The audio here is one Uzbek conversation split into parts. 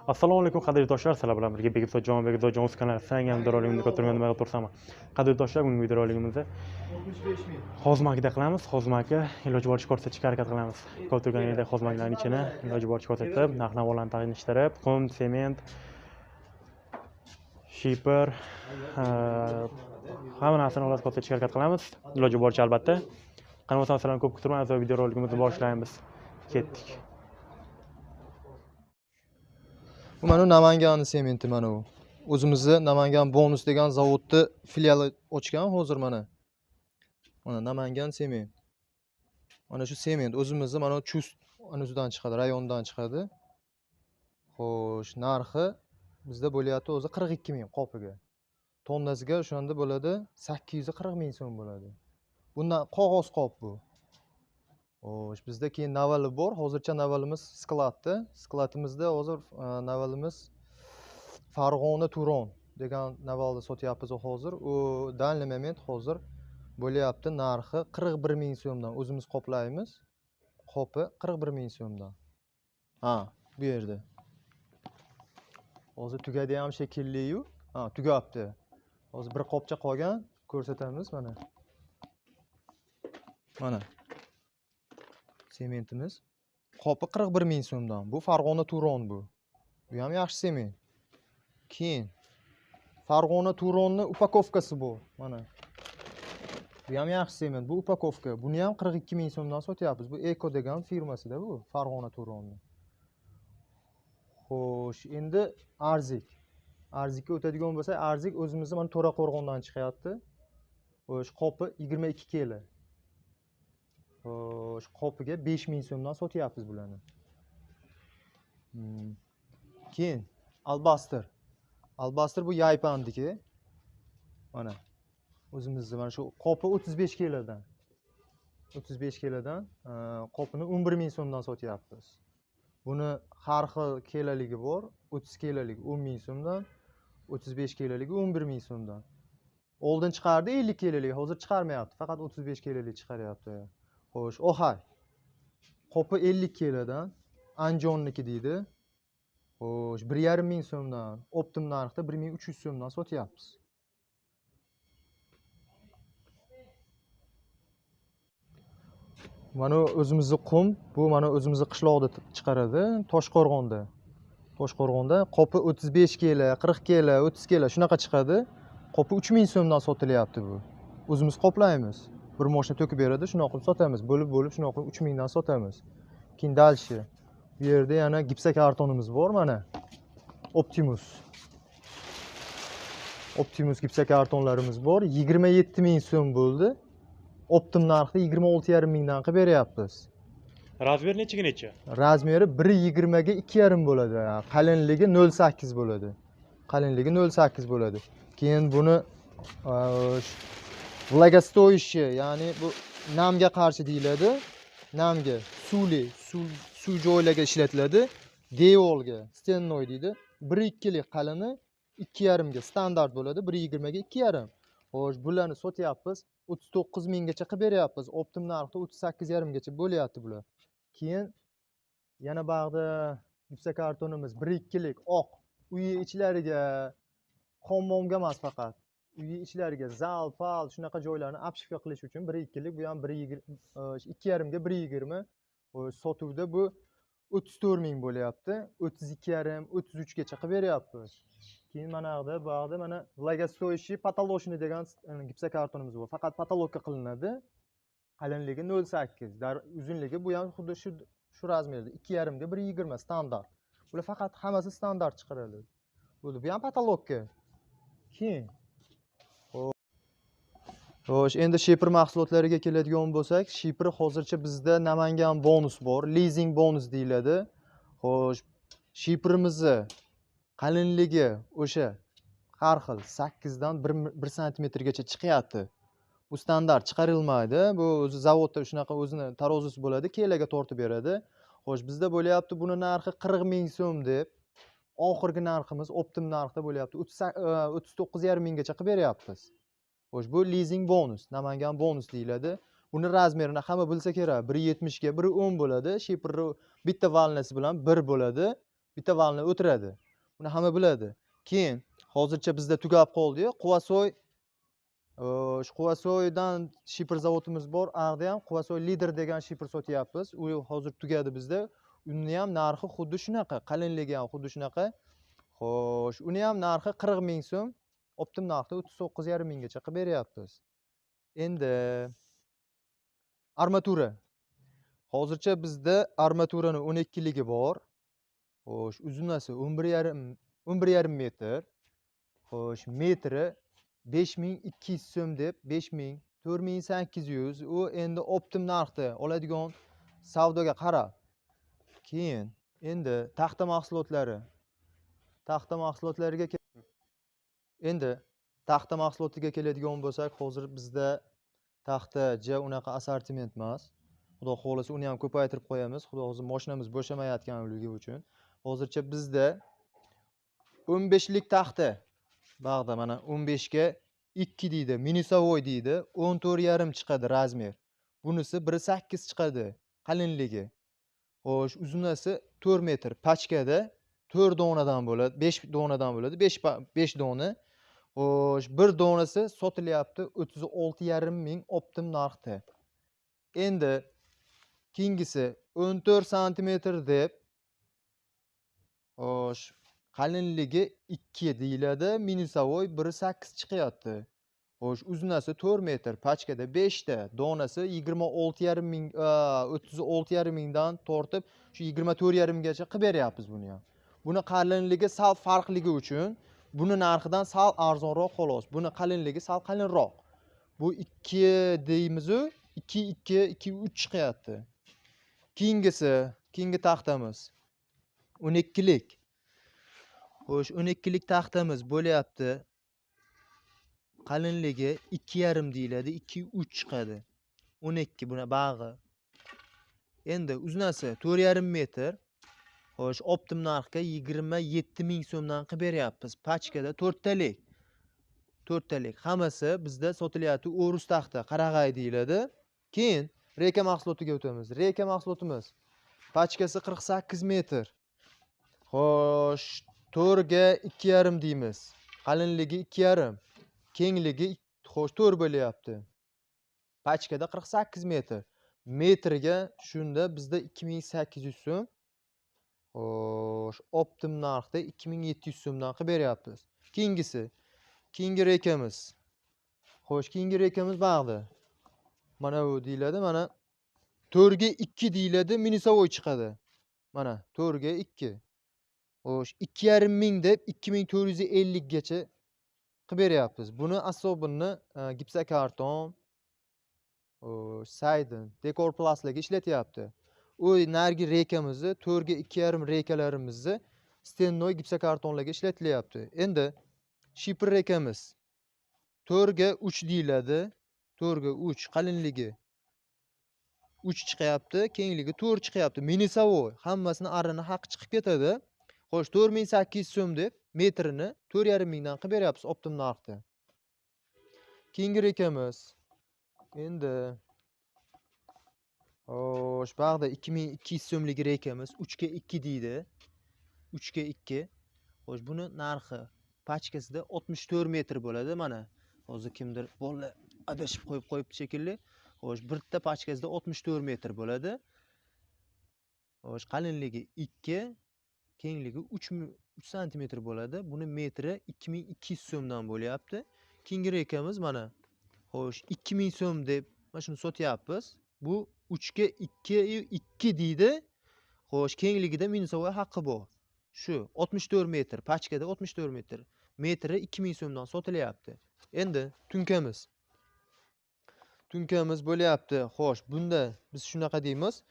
Assalomu alaykum qadrli do'stlar, sizlar bilan birga Bekzodjon o'z kanali ham videoroligimni ko'targanimda bag'at tursaman. Qadrli do'stlar, bugungi videoroligimizda 65.000. hozmakda qilamiz. Hozmakka iloji boricha ko'rsatishga harakat qilamiz. Ko'rtirganingdek hozmaklarning ichini iloji boricha ko'rsatib, narx-navolarni tanishtirib, qum, sement, shipper, hamma narsani o'ylab ko'rsatishga harakat qilamiz. Iloji boricha albatta. Qanday sizlarni ko'p kuttirmaymiz va videoroligimizni boshlaymiz. Ketdik. Bu mana Namangan sementi mana bu. O'zimizni Namangan bonus degan zavodni filiali ochgan hozir mana. Mana Namangan sement. Mana shu sement o'zimizni mana Chust anuzidan chiqadi, rayondan chiqadi. Xo'sh, narxi bizda bo'lyapti o'zi 42 ming qopiga. Tonnasiga o'shanda bo'ladi 840 ming so'm bo'ladi. Bundan qog'oz qop bu. Xo'sh, bizda keyin navali bor. Hozircha navalimiz skladda. Skladimizda hozir navalimiz Farg'ona Turon degan navalni sotyapmiz hozir. U danli moment hozir bo'lyapti narxi 41 ming so'mdan o'zimiz qoplaymiz. Qopi 41 ming so'mdan. Ha, bu yerda. Hozir tugadi ham shekilli-yu. Ha, tugabdi. Hozir bir qopcha qolgan, ko'rsatamiz mana. Mana. Sementimiz. Qopi 41 ming so'mdan. Bu Farg'ona Turon bu. Bu ham yaxshi sement. Keyin Farg'ona Turonning upakovkasi bu. Mana. Bu ham yaxshi sement. Bu upakovka. Buni ham 42 ming so'mdan sotyapmiz. Bu Eko degan firmasida bu Farg'ona Turonning. Xo'sh, endi arzik. Arzikka o'tadigan bo'lsak, arzik o'zimizning mana To'raqo'rg'ondan chiqyapti. Xo'sh, qopi 22 kg. Xo'sh, qopiga 5 ming so'mdan sotyapmiz bularni. Keyin albastr. Albastr bu yaypandiki. Mana. O'zimizning mana shu qopi 35 kg dan. 35 kg dan qopini 11 ming so'mdan sotyapmiz. Buni har xil kelaligi bor. 30 kelalik 10 ming so'mdan, 35 kelalik 11 ming so'mdan. Oldin chiqardi 50 kelalik, hozir chiqarmayapti. Faqat 35 kelalik chiqaryapti. Xo'sh, ohay. Qopi 50 kg dan Anjonniki deydi. Xo'sh, 1,5 ming so'mdan, optim narxda 1300 so'mdan sotyapmiz. Mana o'zimizning qum, bu mana o'zimizning qishloqda chiqaradi, Toshqo'rg'onda. Toshqo'rg'onda qopi 35 kg, 40 kg, 30 kg shunaqa chiqadi. Qopi 3 ming so'mdan sotilyapti bu. O'zimiz qoplaymiz. Bir mashina to'kib beradi, shunaqa qilib sotamiz. Bo'lib shunaqa 3 mingdan sotamiz. Keyin dalshi. Bu yerda yana gipsakartonimiz bor mana. Optimus. Optimus gipsakartonlarimiz bor. 27 ming so'm bo'ldi. Optim narxda 26,5 mingdan qilib beryapmiz. Razmer nechiga necha? Razmeri 1,20 ga 2,5 bo'ladi. Qalinligi 0,8 bo'ladi. Qalinligi 0,8 bo'ladi. Keyin buni vlagostoyishi, ya'ni bu namga qarshi deyiladi. Namga, suv joylarga ishlatiladi. Devolga, stennoy deydi. 1,2 lik qalini 2,5 ga standart bo'ladi. 1,20 ga 2,5. Xo'sh, bularni sotyapmiz. 39 minggacha qilib beryapmiz. Optim narxda 38,5 gacha bo'lyapti bular. Keyin yana bag'da gipsakartonimiz 1,2 lik oq. Uy ichlariga qommomga emas faqat. Uy ichlariga zal, pal shunaqa joylarni apshifka qilish uchun 1,2 lik, bu ham 2,5 ga 1,20. Sotuvda bu 34 ming bo'lyapti. 32,5, 33 gacha qilib beryapmiz. Keyin mana bu mana vlagostoyishi patoloshni degan gipsakartonimiz bor. Faqat patologga qilinadi. Qalinligi 0,8, uzunligi bu ham xuddi shu razmerda 2,5 ga 1,20 standart. Bular faqat hammasi standart chiqariladi. Bo'ldi, bu ham patologga. Keyin xo'sh, endi shipr mahsulotlariga keladigan bo'lsak, shipr hozircha bizda Namangan bonus bor, leasing bonus deyiladi. Xo'sh, shiprimizni qalinligi o'sha har xil 8 dan 1 sm gacha chiqyapti. Bu standart chiqarilmaydi. Bu o'zi zavodda shunaqa o'zini tarozisi bo'ladi, kelaga tortib beradi. Xo'sh, bizda bo'lyapti buni narxi 40 ming so'm deb. Oxirgi narximiz optim narxda bo'lyapti. 39,5 minggacha qilib beryapmiz. Xo'sh, bu leasing bonus, Namangan bonus deyiladi. Buni razmerini hamma bilsa kerak. 1,70 ga 1,10 bo'ladi. Shipr bitta valnasi bilan 1 bo'ladi. bitta valni o'tiradi. Buni hamma biladi. Keyin hozircha bizda tugab qoldi. Quvasoy shu Quvasoydan shipr zavodimiz bor. Aqda ham Quvasoy lider degan shipr sotyapmiz. U hozir tugadi bizda. Uni ham narxi xuddi shunaqa, qalinligi ham xuddi shunaqa. Xo'sh, uni ham narxi 40 ming so'm, optim narxda 39,5 minggacha qilib beryapmiz. Endi armatura. Hozircha bizda armaturani 12 ligi bor. Xo'sh, uzunasi 11,5 metr. Xo'sh, metri 5200 so'm deb 5000, 4800. U endi optim narxda oladigan savdoga qarab. Keyin endi taxta mahsulotlari. Taxta mahsulotlariga endi taxta mahsulotiga keladigan bo'lsak, hozir bizda taxta unaqa assortiment emas. Xudo xohlasa uni ham ko'paytirib qo'yamiz. Xudo xohlasa mashinamiz bo'shamayotganligi uchun. Hozircha bizda 15 lik taxta. Bag'da mana 15 ga 2 deydi, minisavoy deydi, 14,5 chiqadi razmer. Bunisi 1,8 chiqadi qalinligi. Xo'sh, uzunasi 4 metr, pachkada 4 donadan bo'ladi, 5 donadan bo'ladi, 5 dona. Xo'sh, bir donasi sotilyapti 36,5 ming optim narxda. Endi keyingisi 14 sm deb. Xo'sh, qalinligi 2 deyiladi, minisavoy 1,8 chiqyapti. Xo'sh, uzunasi 4 metr, pachkada 5 ta, donasi 26,5 ming, 36,5 mingdan tortib shu 24,5 minggacha qilib beryapmiz buni ham. Buni qalinligi sal farqligi uchun buni narxidan sal arzonroq xolos. Buni qalinligi sal qalinroq. Bu 2 deymiz-u, 2,3 chiqyapti. Keyingi taxtamiz 12 lik. Xo'sh, 12 lik taxtamiz bo'lyapti. Qalinligi 2,5 deyiladi, 2,3 chiqadi. 12 buna bag'i. Endi uzunasi 4,5 metr. Xo'sh, optim narxga 27 ming so'mdan qilib beryapmiz. Pachkada 4 talik. 4 talik. Hammasi bizda sotilyapti o'rus taxta, qarag'ay deyiladi. Keyin reka mahsulotiga o'tamiz. Reka mahsulotimiz pachkasi 48 metr. Xo'sh, 4 ga 2,5 deymiz. Qalinligi 2,5. Kengligi xo'sh 4 bo'lyapti. Pachkada 48 metr. Metriga shunda bizda 2800 so'm. Xo'sh, optim narxda 2700 so'mdan qilib beryapmiz. Keyingi rekamiz. Xo'sh, keyingi rekamiz bag'da. Mana bu deyiladi, mana 4 ga 2 deyiladi, minisavoy chiqadi. Mana 4 ga 2. Xo'sh, 2,5 ming deb 2450 gacha qilib beryapmiz. Buni asobini gipsokarton, saydin, dekor plastlarga ishlatyapti. U nargi rekamizni 4 ga 2,5 rekalarimizni stennoy gipsokartonlarga ishlatilyapti. Endi shipr rekamiz 4 ga 3 deyiladi. 4 ga 3 qalinligi 3 chiqyapti, kengligi 4 chiqyapti. Minisavoy hammasini arini haqi chiqib ketadi. Xo'sh, 4800 so'm deb metrini 4,5 mingdan qilib beryapmiz optim narxda. Keyingi rekamiz. Endi xo'sh, bag'da 2200 so'mlik rekamiz 3 ga 2 deydi. 3 ga 2. Xo'sh, buni narxi pachkasida 64 metr bo'ladi mana. Hozir kimdir bolalar adashib qo'yibdi shekilli. Xo'sh, bitta pachkasida 64 metr bo'ladi. Xo'sh, qalinligi 2, kengligi 3 sm bo'ladi. Buni metri 2200 so'mdan bo'lyapti. Keyingi rekamiz mana. Xo'sh, 2000 so'm deb mana shuni sotyapmiz. Bu 3 ga 2 deydi. Xo'sh, kengligida minisavoy haqqi bor. Shu 64 metr, pachkada 64 metr. Metri 2000 so'mdan sotilyapti. Endi tunkamiz. Tunkamiz bo'lyapti. Xo'sh, bunda biz shunaqa deymiz.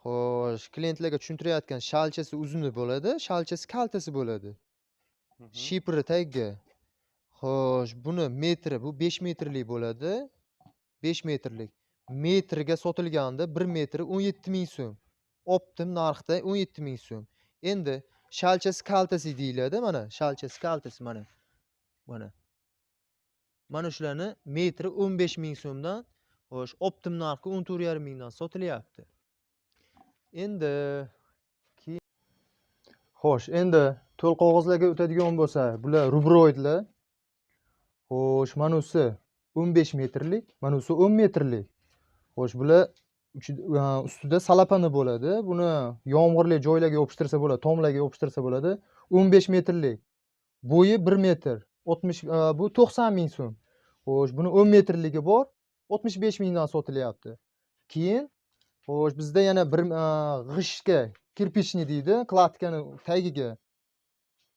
Xo'sh, klientlarga tushuntirayotgan shalchasi uzuni bo'ladi, shalchasi kaltasi bo'ladi. Shipri tagiga. Xo'sh, buni metri bu 5 metrlik bo'ladi. 5 metrlik. Metriga sotilganda 1 metri 17 ming so'm. Optim narxda 17 ming so'm. Endi shalchasi kaltasi deyiladi, mana shalchasi kaltasi mana. Mana shularni metri 15 ming so'mdan, xo'sh, optim narxi 14,5 mingdan sotilyapti. Endi Xo'sh, endi to'l qog'ozlarga o'tadigan bo'lsa, bular rubroidlar. Xo'sh, manisi 15 metrlik, manisi 10 metrlik. Xo'sh, bular ustida salapani bo'ladi. Buni yomg'irli joylarga yopishtirsa bo'ladi, tomlarga yopishtirsa bo'ladi. 15 metrlik. Bo'yi 1 metr. 60 bu 90 ming so'm. Xo'sh, buni 10 metrligi bor, 65 mingdan sotilyapti. Keyin xo'sh, bizda yana bir g'ishtga kirpichni deydi, kladkani tagiga.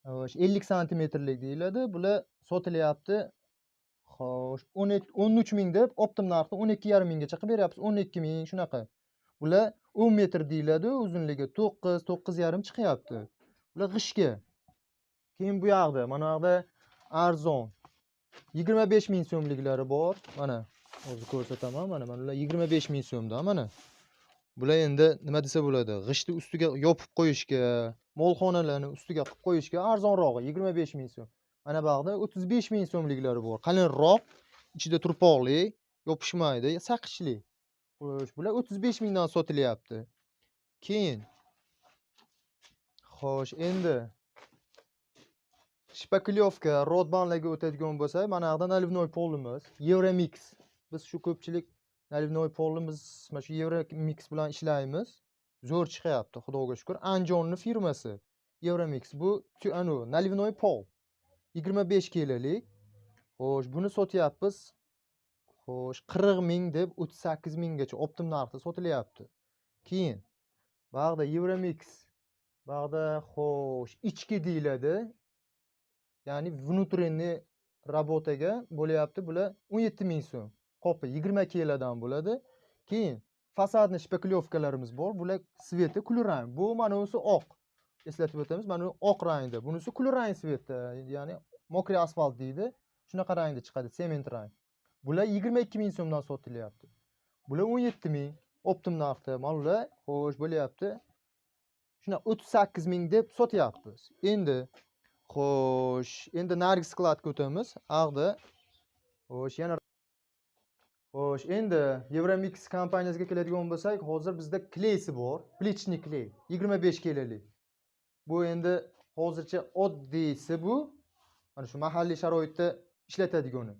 Xo'sh, 50 santimetrlik deyiladi. Bular sotilyapti. Xo'sh, 13 ming deb optim narxni 12,5 minggacha qilib beryapmiz. 12 ming shunaqa. Bular 10 metr deyiladi, uzunligi 9,5 chiqyapti. Bular g'ishtga. Keyin bu yoqda, mana bu yoqda arzon 25 ming so'mliklari bor. Mana hozir ko'rsataman. Mana bular 25 ming so'mda, mana. Bular endi nima desa bo'ladi? G'ishtni ustiga yopib qo'yishga, molxonalarni ustiga qilib qo'yishga arzonrog'i 25 ming so'm. Mana bu yoqda 35 ming so'mliklari bor. Qalinroq, ichida turpoqli, yopishmaydi, saqichli. Xo'sh, bular 35 mingdan sotilyapti. Keyin xo'sh, endi shpakilyovka, rodbanlarga o'tadigan bo'lsak, mana yoqda naливной polimiz, Euromix. Biz shu ko'pchilik naливной polimiz mana shu Euromix bilan ishlaymiz. Zo'r chiqyapti, xudoga shukr. Anjonni firmasi. Euromix bu naливной pol. 25 kilolik. Xo'sh, buni sotyapmiz. Xo'sh, 40 ming deb 38 minggacha optim narxda sotilyapti. Keyin bu yoqda Euromix. Bu yoqda xo'sh, ichki deyiladi. Ya'ni внутренний работаga bo'lyapti. Bular 17 ming so'm. Qopi 20 kilodan bo'ladi. Keyin fasadni shpakilyovkalarimiz bor. Bular sveti kulrang. Bu mana o'si oq. Eslatib o'tamiz, mana oq rangda. Bunisi kulrang svetda, ya'ni mokriy asfalt deydi. Shunaqa rangda chiqadi, sement rang. Bular 22 ming so'mdan sotilyapti. Bular 17 ming optim narxda. Mana ular xo'sh bo'lyapti. Shuna 38 ming deb sotyapmiz. Endi xo'sh, endi narigi skladga o'tamiz. Ag'da. Xo'sh, yana xo'sh, endi Euromix kompaniyasiga keladigan bo'lsak, hozir bizda kleysi bor. Plichni kley, 25 kilolik. Bu endi hozircha oddiysi bu. Mana shu mahalliy sharoitda ishlatadigani.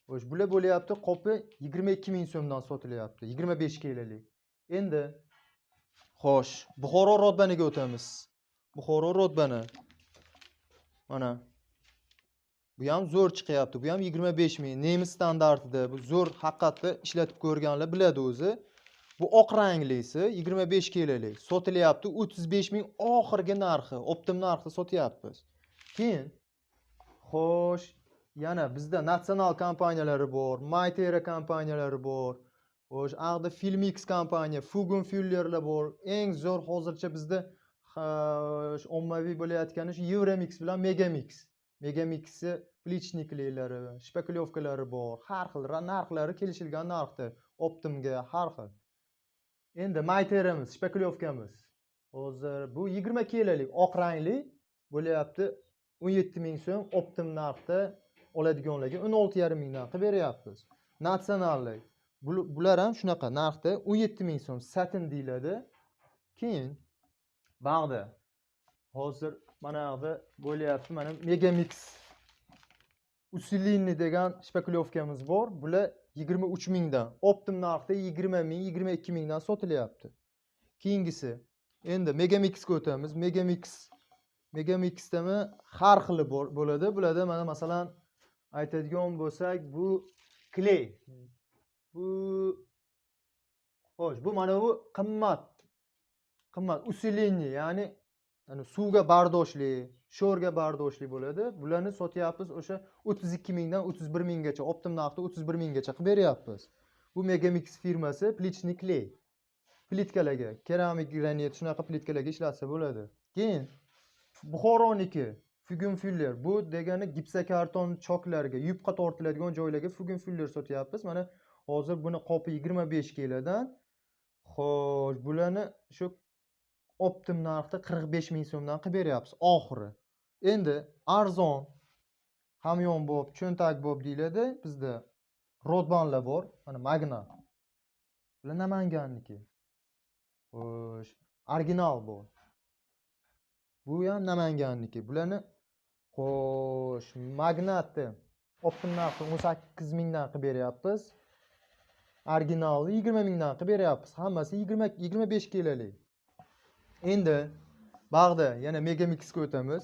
Xo'sh, bular bo'lyapti, qopi 22 ming so'mdan sotilyapti, 25 kilolik. Endi xo'sh, Buxoro rodbaniga o'tamiz. Buxoro rodbani. Mana bu ham zo'r chiqyapti. Bu ham 25 ming. Nemis standartida. Bu zo'r haqiqatda ishlatib ko'rganlar biladi o'zi. Bu oq ranglisi 25 kilolik. Sotilyapti 35 ming oxirgi narxi. Optim narxda sotyapmiz. Keyin xo'sh, yana bizda natsional kompaniyalari bor, Maytera kompaniyalari bor. Xo'sh, aqda Filmix kompaniya, Fugun Fullerlar bor. Eng zo'r hozircha bizda ommaviy bo'layotgani shu Euromix bilan Megamix. Megamix'i plichniklari, shpakilyovkalari bor. Har xil narxlari kelishilgan narxda. Optimga har xil. Endi Mayteramiz, shpakilyovkamiz. Hozir bu 20 kilolik oq rangli bo'layapti. 17 ming so'm optim narxda oladiganlarga 16,5 mingdan qilib beryapmiz. Natsionallik. Bular ham shunaqa narxda 17 ming so'm satin deyiladi. Keyin bag'da hozir mana yoqda bo'lyapti, mana Megamix Usilini degan shpakilyovkamiz bor. Bular 23 mingdan, optim narxda 20 ming, 22 mingdan sotilyapti. Keyingisi endi Megamixga o'tamiz. Megamixdami har xili bo'ladi. Bularda mana masalan aytadigan bo'lsak, bu kley. Bu xo'sh, bu mana bu qimmat usilini, ya'ni suvga bardoshli, sho'rga bardoshli bo'ladi. Bularni sotyapmiz o'sha 32 mingdan 31 minggacha, optim narxda 31 minggacha qilib beryapmiz. Bu Megamix firmasi plichni kley. Plitkalarga, keramik granit shunaqa plitkalarga ishlatsa bo'ladi. Keyin Buxoroniki Fugun Fuller. Bu degani gipsokarton choklarga, yupqa tortiladigan joylarga Fugun Fuller sotyapmiz. Mana hozir buni qopi 25 kilodan. Xo'sh, bularni shu optim narxda 45 ming so'mdan qilib beryapmiz oxiri. Endi arzon hamyonbop, cho'ntakbop deyiladi. Bizda rodbanlar bor, mana Magna. Bular Namanganniki. Xo'sh, original bor. Bu ham Namanganniki. Bularni xo'sh, magnatni optim narxi 18 mingdan qilib beryapmiz. Originalni 20 mingdan qilib beryapmiz. Hammasi 25 kelalik. Endi bag'da yana Megamixga o'tamiz.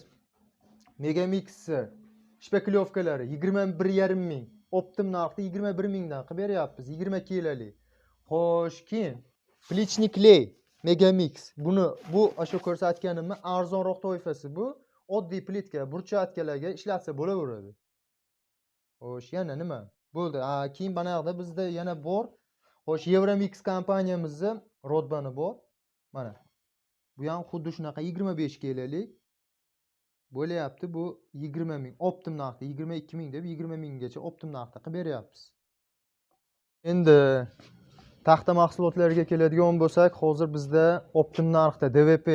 Megamix shpeklyovkalari 21,5 ming. Optim narxi 21 mingdan qilib beryapmiz. 20 kelalik. Xo'sh, keyin Plichnik Ley Megamix. Bu o'sha ko'rsatganimni arzonroq toifasi bu. Oddiy plitka burchatkalarga ishlatsa bo'laveradi. Xo'sh, yana nima? Bo'ldi. Keyin mana yoqda bizda yana bor. Xo'sh, Euromix kompaniyamizning rodbani bor. Mana. Bu ham xuddi shunaqa 25 kelalik. Bo'layapti. Bu 20 ming. Optim narxda 22 ming deb 20 minggacha optim narxda qilib beryapmiz. Endi taxta mahsulotlariga keladigan bo'lsak, hozir bizda optim narxda DVP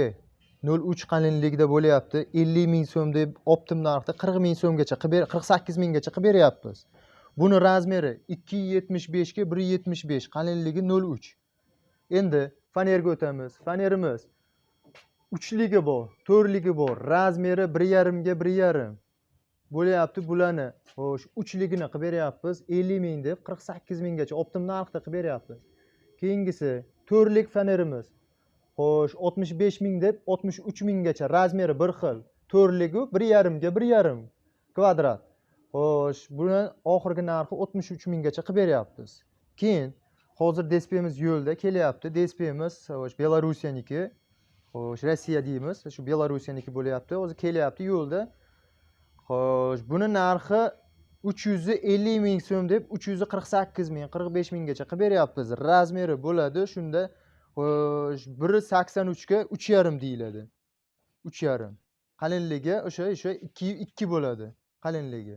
03 qalinligida bo'layapti. 50 ming so'm deb optim narxda 40 ming so'mgacha 48 minggacha qilib beryapmiz. Buni razmeri 2.75 ga 1.75, qalinligi 03. Endi fanerga o'tamiz. Fanerimiz 3ligi bor, 4ligi bor, razmeri 1.5 ga 1.5 bo'layapti. Bularni xo'sh 3ligini qilib beryapmiz 50 ming deb 48 minggacha optim narxda qilib beryapmiz. Keyingisi 4lik fanerimiz xo'sh 65 ming deb 63 minggacha razmeri bir xil. 4ligi 1.5 ga 1.5 kvadrat. Xo'sh, buni oxirgi narxi 63 minggacha qilib beryapmiz. Keyin hozir DSP'miz yo'lda kelyapti. DSP'miz xo'sh Belorussiyaniki. Xo'sh, Rossiya deymiz. Shu Belorussiyaniki bo'layapti. Hozir kelyapti yo'lda. Xo'sh, buni narxi 350 ming so'm deb 348 ming, 45 minggacha qilib beryapmiz. Razmeri bo'ladi shunda. Xo'sh, 1.83 ga 3.5 deyiladi. 3.5. Qalinligi o'sha 2 bo'ladi. Qalinligi.